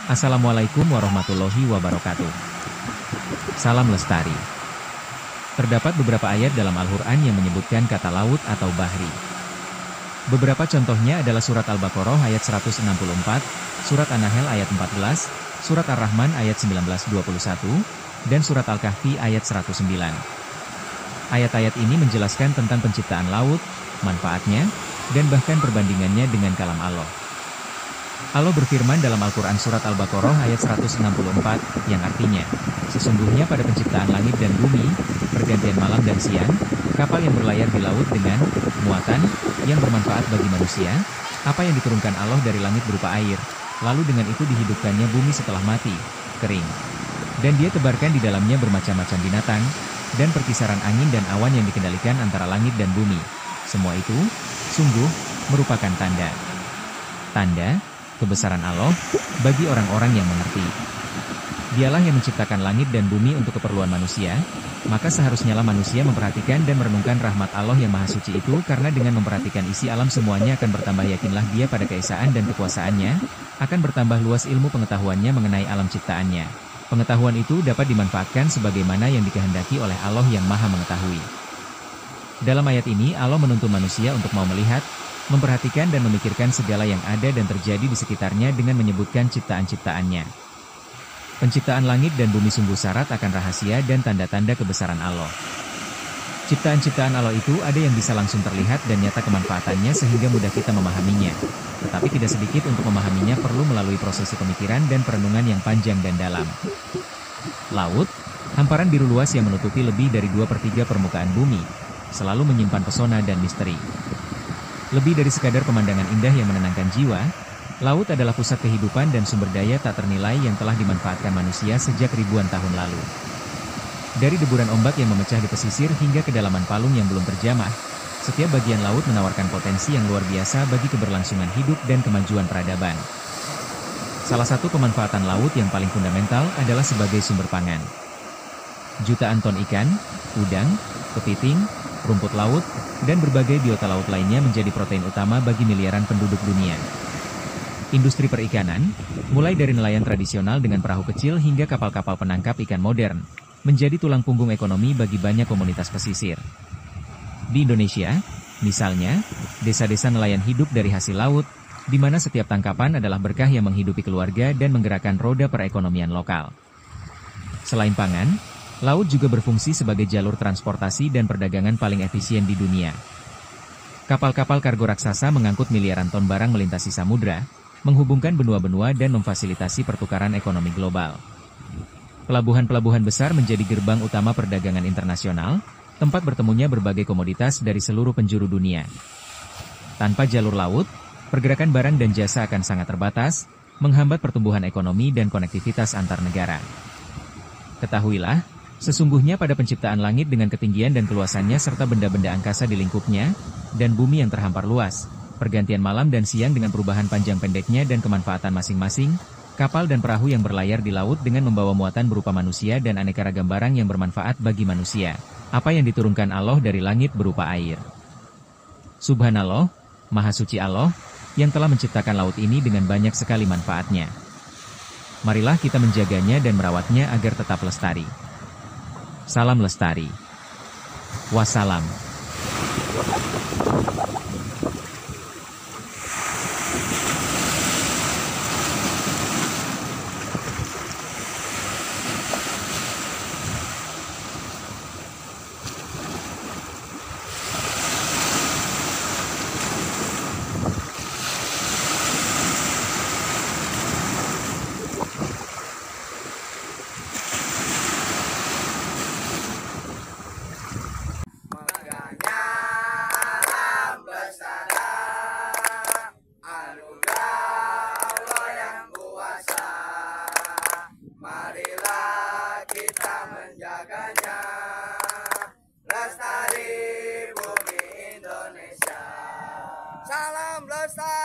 Assalamualaikum warahmatullahi wabarakatuh. Salam lestari. Terdapat beberapa ayat dalam Al-Quran yang menyebutkan kata laut atau bahri. Beberapa contohnya adalah surat Al-Baqarah ayat 164, surat An-Nahl ayat 14, surat Ar-Rahman ayat 1921, dan surat Al-Kahfi ayat 109. Ayat-ayat ini menjelaskan tentang penciptaan laut, manfaatnya, dan bahkan perbandingannya dengan kalam Allah. Allah berfirman dalam Al-Quran surat Al-Baqarah ayat 164, yang artinya, sesungguhnya pada penciptaan langit dan bumi, pergantian malam dan siang, kapal yang berlayar di laut dengan muatan yang bermanfaat bagi manusia, apa yang diturunkan Allah dari langit berupa air, lalu dengan itu dihidupkannya bumi setelah mati, kering. Dan dia tebarkan di dalamnya bermacam-macam binatang, dan perkisaran angin dan awan yang dikendalikan antara langit dan bumi. Semua itu, sungguh, merupakan tanda kebesaran Allah, bagi orang-orang yang mengerti. Dialah yang menciptakan langit dan bumi untuk keperluan manusia, maka seharusnya manusia memperhatikan dan merenungkan rahmat Allah yang Maha Suci itu, karena dengan memperhatikan isi alam semuanya akan bertambah yakinlah dia pada keesaan dan kekuasaannya, akan bertambah luas ilmu pengetahuannya mengenai alam ciptaannya. Pengetahuan itu dapat dimanfaatkan sebagaimana yang dikehendaki oleh Allah yang Maha Mengetahui. Dalam ayat ini Allah menuntun manusia untuk mau melihat, memperhatikan dan memikirkan segala yang ada dan terjadi di sekitarnya dengan menyebutkan ciptaan-ciptaannya. Penciptaan langit dan bumi sungguh syarat akan rahasia dan tanda-tanda kebesaran Allah. Ciptaan-ciptaan Allah itu ada yang bisa langsung terlihat dan nyata kemanfaatannya sehingga mudah kita memahaminya. Tetapi tidak sedikit untuk memahaminya perlu melalui prosesi pemikiran dan perenungan yang panjang dan dalam. Laut, hamparan biru luas yang menutupi lebih dari 2/3 permukaan bumi, selalu menyimpan pesona dan misteri. Lebih dari sekadar pemandangan indah yang menenangkan jiwa, laut adalah pusat kehidupan dan sumber daya tak ternilai yang telah dimanfaatkan manusia sejak ribuan tahun lalu. Dari deburan ombak yang memecah di pesisir hingga kedalaman palung yang belum terjamah, setiap bagian laut menawarkan potensi yang luar biasa bagi keberlangsungan hidup dan kemajuan peradaban. Salah satu pemanfaatan laut yang paling fundamental adalah sebagai sumber pangan. Jutaan ton ikan, udang, kepiting, rumput laut, dan berbagai biota laut lainnya menjadi protein utama bagi miliaran penduduk dunia. Industri perikanan, mulai dari nelayan tradisional dengan perahu kecil hingga kapal-kapal penangkap ikan modern, menjadi tulang punggung ekonomi bagi banyak komunitas pesisir. Di Indonesia, misalnya, desa-desa nelayan hidup dari hasil laut, di mana setiap tangkapan adalah berkah yang menghidupi keluarga dan menggerakkan roda perekonomian lokal. Selain pangan, laut juga berfungsi sebagai jalur transportasi dan perdagangan paling efisien di dunia. Kapal-kapal kargo raksasa mengangkut miliaran ton barang melintasi samudra, menghubungkan benua-benua dan memfasilitasi pertukaran ekonomi global. Pelabuhan-pelabuhan besar menjadi gerbang utama perdagangan internasional, tempat bertemunya berbagai komoditas dari seluruh penjuru dunia. Tanpa jalur laut, pergerakan barang dan jasa akan sangat terbatas, menghambat pertumbuhan ekonomi dan konektivitas antar negara. Ketahuilah, sesungguhnya pada penciptaan langit dengan ketinggian dan keluasannya serta benda-benda angkasa di lingkupnya, dan bumi yang terhampar luas, pergantian malam dan siang dengan perubahan panjang pendeknya dan kemanfaatan masing-masing, kapal dan perahu yang berlayar di laut dengan membawa muatan berupa manusia dan aneka ragam barang yang bermanfaat bagi manusia, apa yang diturunkan Allah dari langit berupa air. Subhanallah, Maha Suci Allah, yang telah menciptakan laut ini dengan banyak sekali manfaatnya. Marilah kita menjaganya dan merawatnya agar tetap lestari. Salam lestari. Wassalam. Marilah kita menjaganya, lestari bumi Indonesia. Salam lestari.